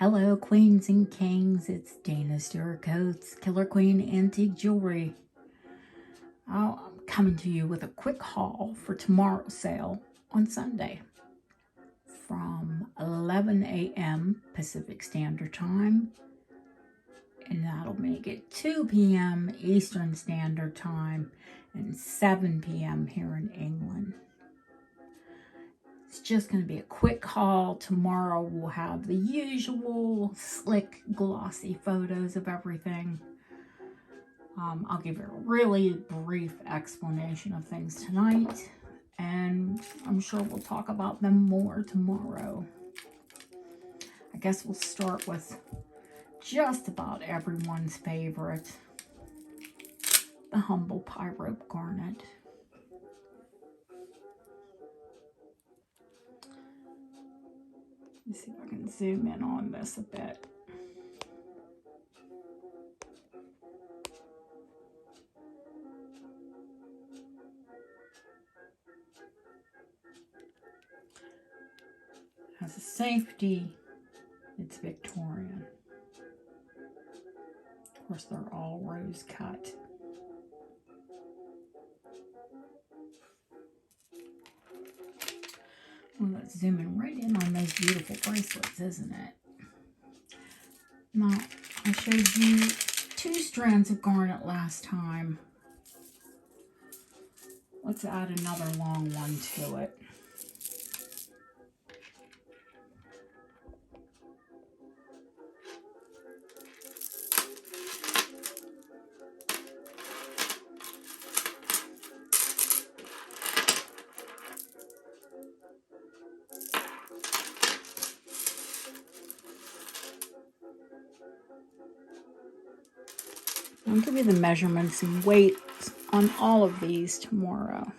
Hello, queens and kings. It's Dana Stewart Coates, Killer Queen Antique Jewelry. I'm coming to you with a quick haul for tomorrow's sale on Sunday from 11 a.m. Pacific Standard Time, and that'll make it 2 p.m. Eastern Standard Time and 7 p.m. here in England. It's just going to be a quick haul. Tomorrow we'll have the usual slick, glossy photos of everything. I'll give you a really brief explanation of things tonight, and I'm sure we'll talk about them more tomorrow. I guess we'll start with just about everyone's favorite, the Humble Pyrope Garnet. Let's see if I can zoom in on this a bit. As a safety, it's Victorian. Of course, they're all rose cut. Well, that's zooming right in on those beautiful bracelets, isn't it? Now, I showed you 2 strands of garnet last time. Let's add another long one to it. I'll give you the measurements and weights on all of these tomorrow.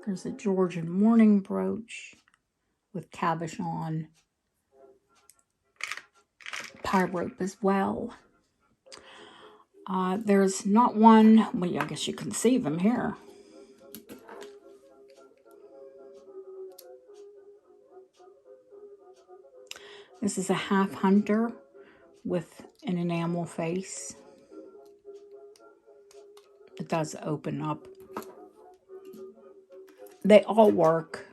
There's a Georgian morning brooch with cabochon pyrope as well. There's not one, well, I guess you can see them here. This is a half hunter with an enamel face. It does open up. They all work.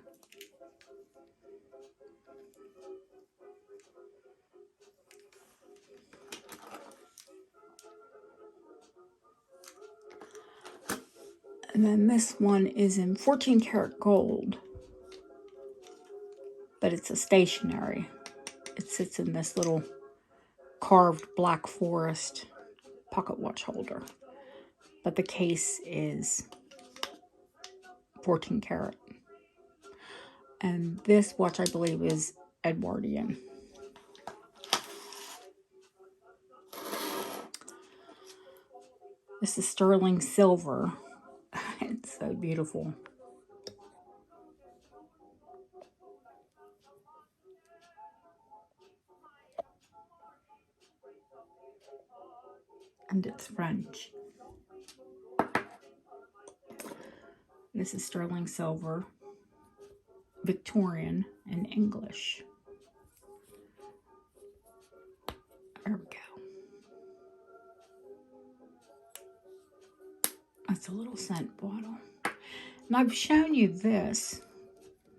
And then this one is in 14 karat gold, but it's a stationary. It sits in this little carved black forest pocket watch holder, but the case is 14 karat. And this watch, I believe, is Edwardian. This is sterling silver. It's so beautiful. And it's French. This is sterling silver, Victorian, and English. There we go. That's a little scent bottle. And I've shown you this,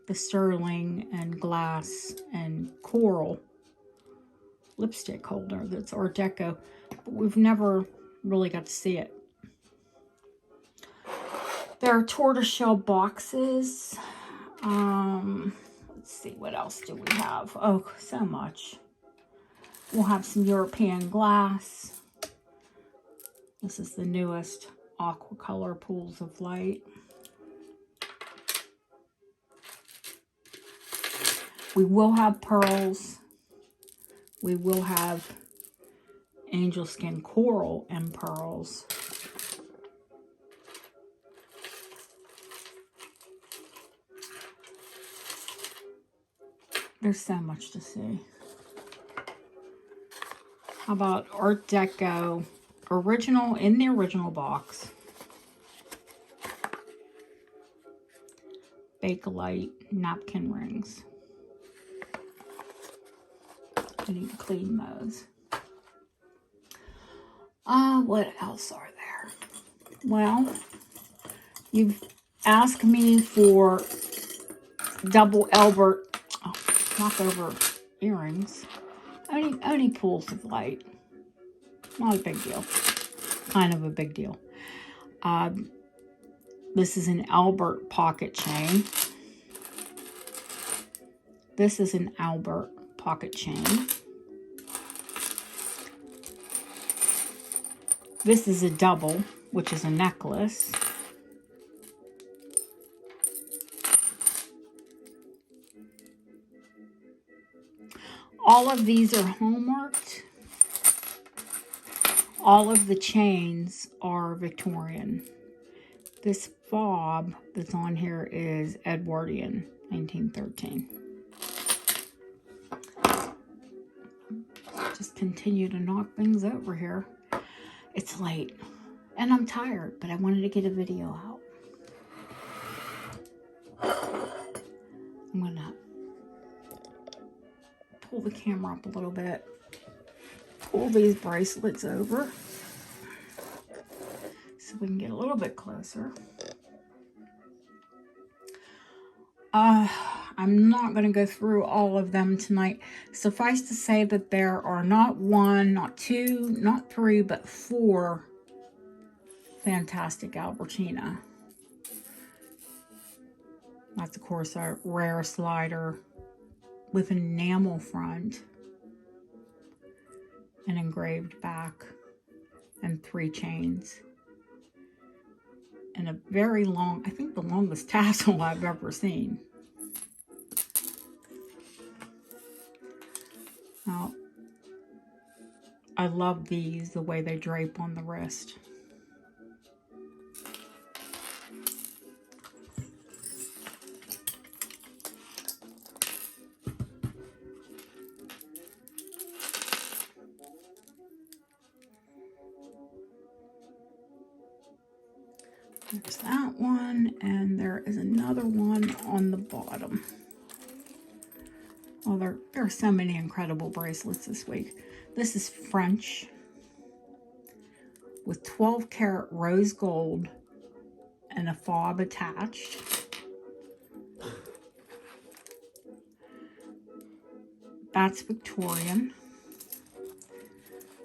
the sterling and glass and coral lipstick holder that's Art Deco, but we've never really got to see it. There are tortoiseshell boxes. Let's see, what else do we have? Oh, so much. We'll have some European glass. This is the newest aqua color pools of light. We will have pearls. We will have angel skin coral and pearls. There's so much to see. How about Art Deco original, in the original box? Bakelite napkin rings. I need to clean those. What else are there? Well, you've asked me for double Albert, knock over earrings. Only pools of light. Not a big deal. Kind of a big deal. This is an Albert pocket chain. This is an Albert pocket chain. This is a double, which is a necklace. All of these are hallmarked. All of the chains are Victorian. This fob that's on here is Edwardian, 1913. Just continue to knock things over here. It's late and I'm tired, but I wanted to get a video out. I'm gonna pull the camera up a little bit. Pull these bracelets over so we can get a little bit closer. I'm not going to go through all of them tonight. Suffice to say that there are not one, not two, not three, but 4 fantastic Albertina. That's, of course, a rare slider with an enamel front, an engraved back, and 3 chains. And a very long, I think the longest tassel I've ever seen. Now, I love these, the way they drape on the wrist. There's that one, and there is another one on the bottom. Oh, there are so many incredible bracelets this week. This is French with 12 karat rose gold and a fob attached. That's Victorian.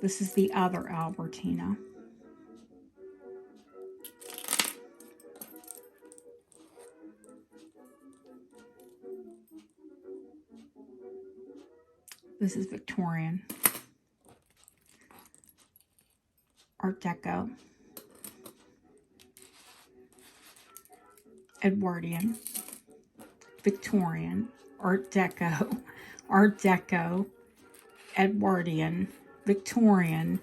This is the other Albertina. This is Victorian. Art Deco. Edwardian. Victorian. Art Deco. Art Deco. Edwardian. Victorian.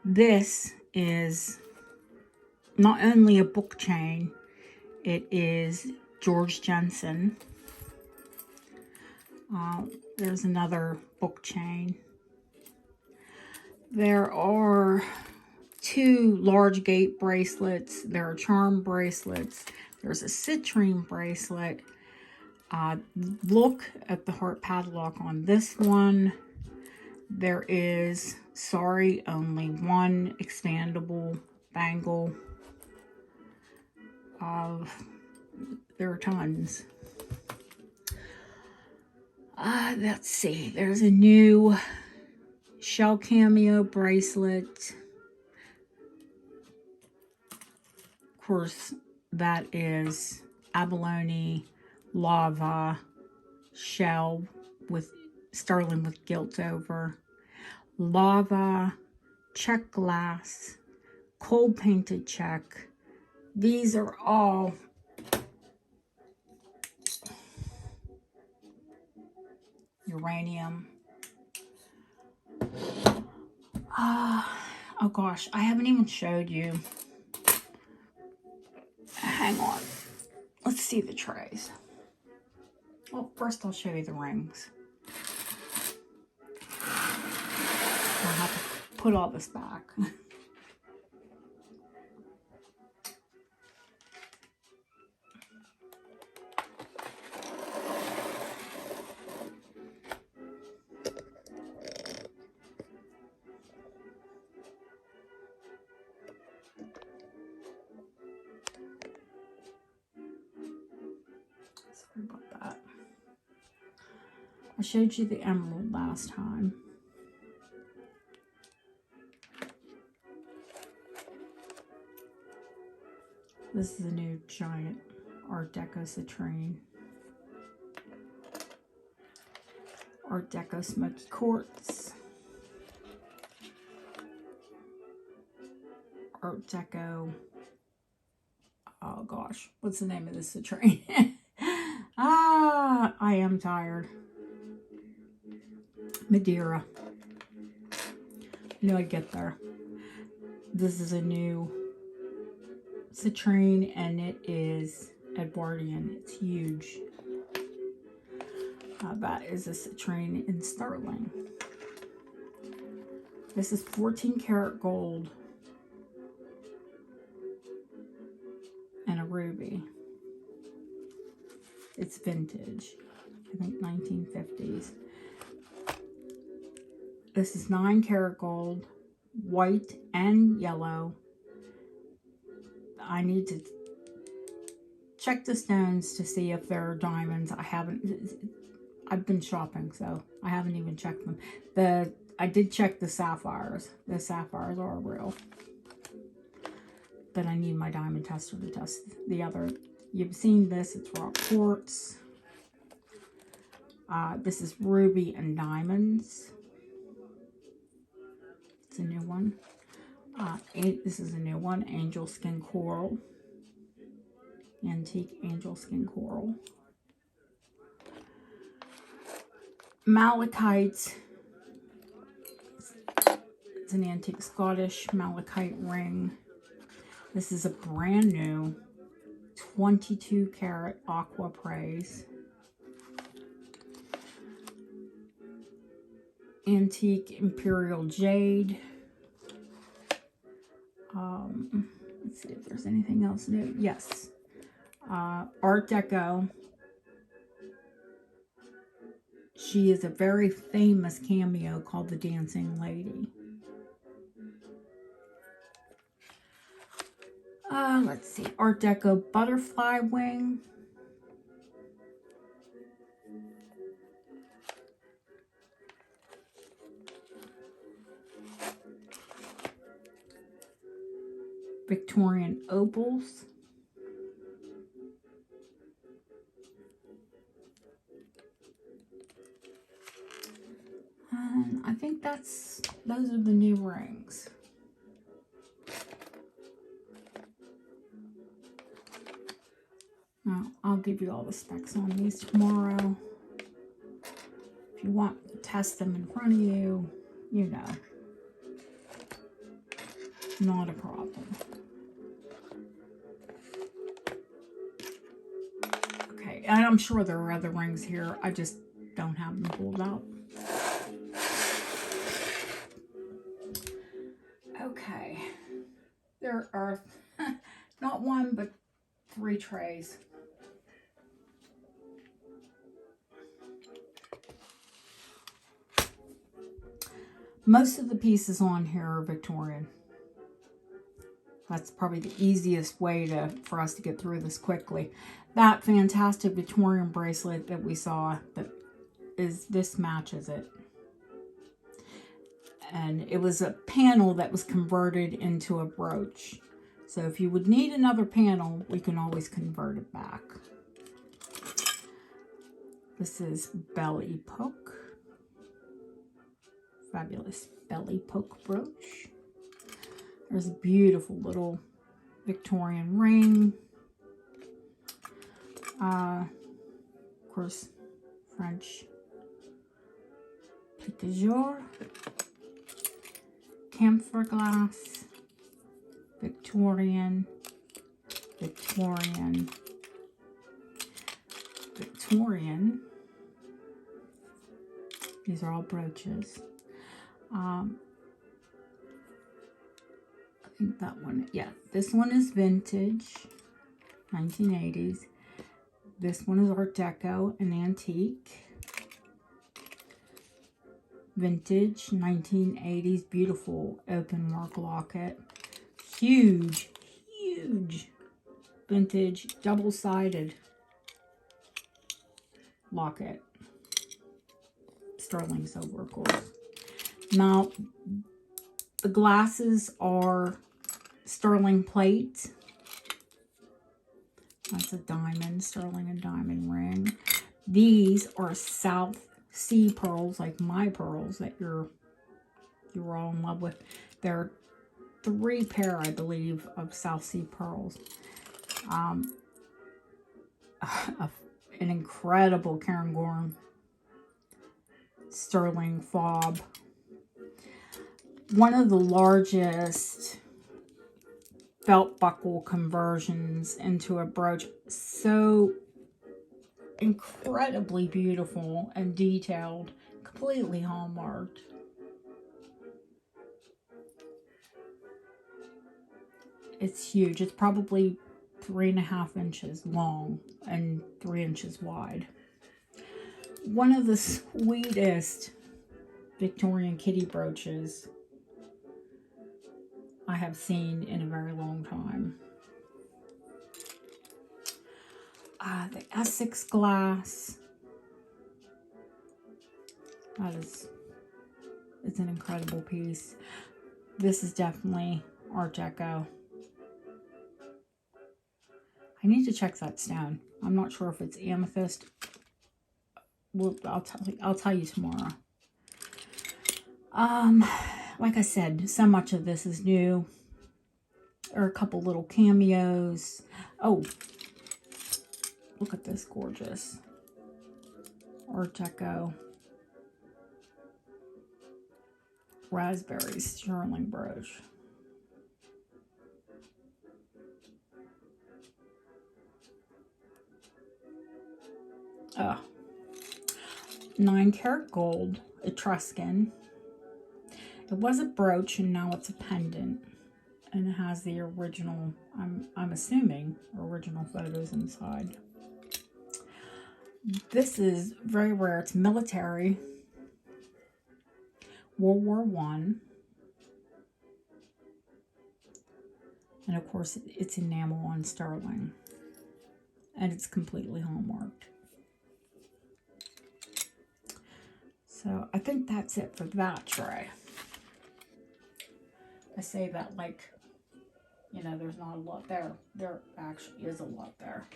This is not only a book chain, it is Georgian. There's another book chain. There are 2 large gate bracelets. There are charm bracelets. There's a citrine bracelet. Look at the heart padlock on this one. There is, sorry, only 1 expandable bangle. There are tons. Let's see. There's a new shell cameo bracelet. Of course, that is abalone, lava, shell with sterling with gilt over, lava, check glass, cold painted check. These are all uranium. Oh gosh, I haven't even showed you. Hang on. Let's see the trays. Well, first I'll show you the rings. I'll have to put all this back. Sorry about that. I showed you the emerald last time. This is a new giant Art Deco citrine. Art Deco smoky quartz. Art Deco, oh gosh, what's the name of this citrine? I am tired. Madeira. I knew I'd get there. This is a new citrine and it is Edwardian. It's huge. That is a citrine in sterling. This is 14 karat gold and a ruby. It's vintage, I think 1950s. This is 9 karat gold, white and yellow. I need to check the stones to see if they're diamonds. I've been shopping, so I haven't even checked them. I did check the sapphires. The sapphires are real. But I need my diamond tester to test the other. You've seen this, it's rock quartz. This is ruby and diamonds. It's a new one. This is a new one, angel skin coral. Antique angel skin coral. Malachite. It's an antique Scottish malachite ring. This is a brand new 22 karat aqua praise. Antique imperial jade. Let's see if there's anything else new. Yes. Art Deco. She is a very famous cameo called the Dancing Lady. Let's see. Art Deco butterfly wing. Victorian opals. And I think those are the new rings. Now, I'll give you all the specs on these tomorrow. If you want to test them in front of you, you know. Not a problem. Okay, and I'm sure there are other rings here. I just don't have them pulled out. Okay. There are not one, but 3 trays. Most of the pieces on here are Victorian. That's probably the easiest way for us to get through this quickly. That fantastic Victorian bracelet that we saw, this matches it. And it was a panel that was converted into a brooch. So if you would need another panel, we can always convert it back. This is belly poke. Fabulous belly poke brooch. There's a beautiful little Victorian ring. Of course, French piqueur. Camphor glass. Victorian. Victorian. Victorian. These are all brooches. I think that one, yeah, this one is vintage, 1980s. This one is Art Deco and antique. Vintage, 1980s, beautiful open work locket. Huge, huge vintage, double-sided. locket. Sterling silver, of course. Now, the glasses are sterling plate. That's a diamond, sterling and diamond ring. These are South Sea pearls, like my pearls that you're all in love with. There are 3 pair, I believe, of South Sea pearls. An incredible Cairngorm sterling fob. One of the largest belt buckle conversions into a brooch. So incredibly beautiful and detailed, completely hallmarked. It's huge. It's probably 3.5 inches long and 3 inches wide. One of the sweetest Victorian kitty brooches I have seen in a very long time. The Essex glass. It's an incredible piece. This is definitely Art Deco. I need to check that stone. I'm not sure if it's amethyst. Well, I'll tell you tomorrow. Like I said, so much of this is new. There are a couple little cameos. Oh, look at this gorgeous Art Deco raspberry sterling brooch. Oh, 9-karat gold Etruscan. It was a brooch and now it's a pendant, and it has the original, I'm assuming, original photos inside. This is very rare. It's military, World War I, and of course it's enamel on sterling, and it's completely hallmarked. So I think that's it for that tray. I say that like, you know, there's not a lot there. There actually is a lot there.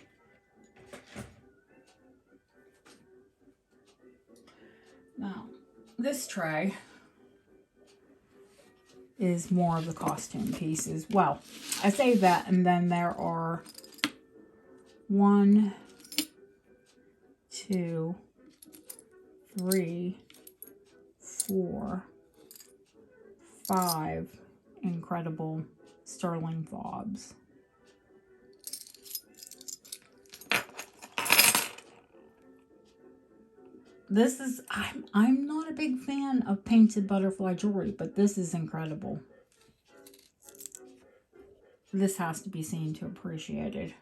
Now, this tray is more of the costume pieces. Well, I say that, and then there are 1, 2, 3, 4, 5 incredible sterling fobs. This is, I'm not a big fan of painted butterfly jewelry, but this is incredible. This has to be seen to appreciate it.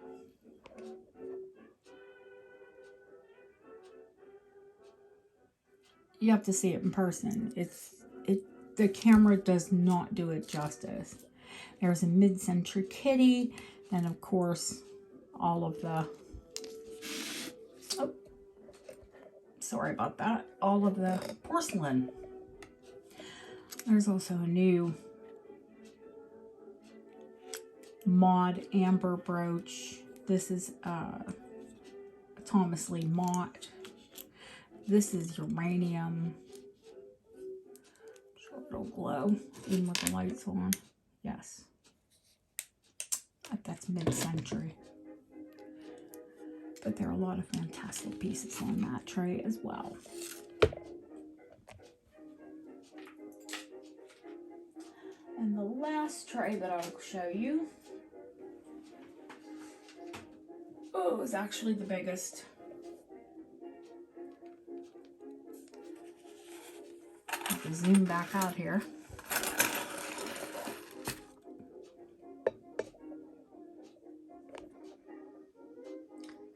You have to see it in person. The camera does not do it justice. There's a mid-century kitty, and of course, all of the, oh, sorry about that, all of the porcelain. There's also a new mod amber brooch. This is Thomas Lee Mott. This is uranium. Sure, it'll glow even with the lights on. Yes. That's mid-century. But there are a lot of fantastic pieces on that tray as well. And the last tray that I'll show you, oh, is actually the biggest. Have to zoom back out here.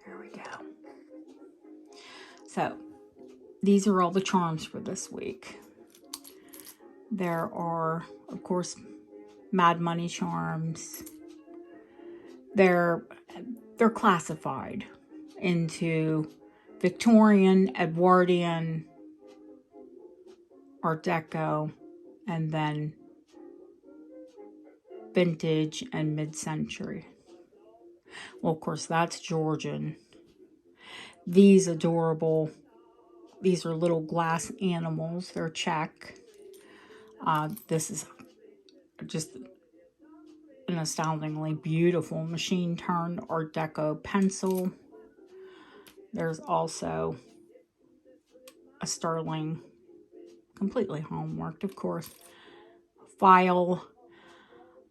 There we go. So, these are all the charms for this week. There are, of course, Mad Money charms. They're classified into Victorian, Edwardian, Art Deco, and then vintage and mid-century. Well, of course, that's Georgian. These adorable, these are little glass animals. They're Czech. This is just an astoundingly beautiful machine-turned Art Deco pencil. There's also a sterling, completely homeworked, of course, file.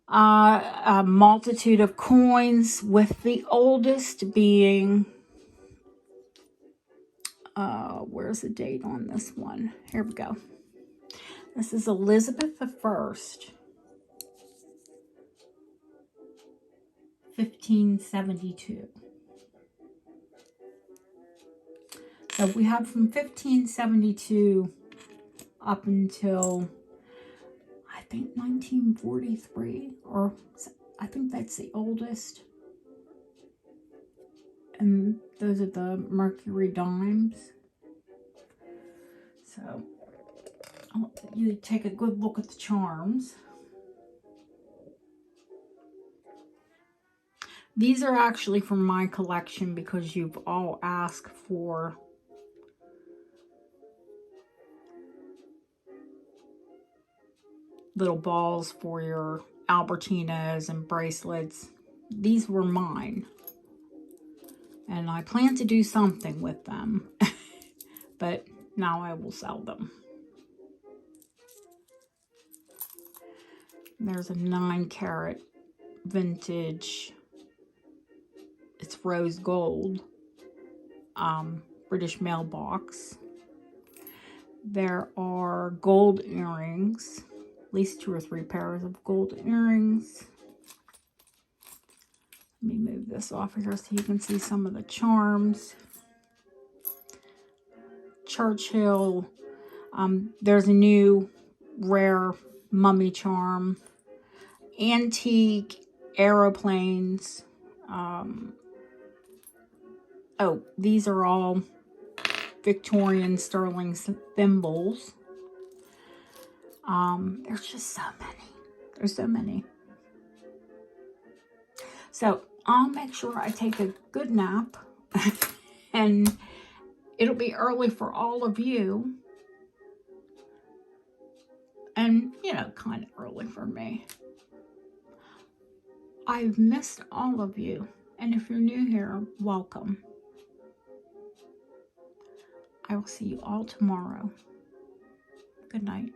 A multitude of coins, with the oldest being, where's the date on this one? Here we go. This is Elizabeth I, 1572. So we have from 1572 up until, I think, 1943, or I think that's the oldest. And those are the Mercury dimes. So I'll let you take a good look at the charms. These are actually from my collection because you've all asked for little balls for your Albertinas and bracelets. These were mine. And I plan to do something with them. But now I will sell them. There's a 9-carat vintage. It's rose gold. British mailbox. There are gold earrings. At least 2 or 3 pairs of gold earrings. Let me move this off here so you can see some of the charms. Churchill. There's a new rare mummy charm. Antique aeroplanes. Oh, these are all Victorian sterling thimbles. There's just so many. There's so many. So I'll make sure I take a good nap. And it'll be early for all of you. And, you know, kind of early for me. I've missed all of you. And if you're new here, welcome. I will see you all tomorrow. Good night.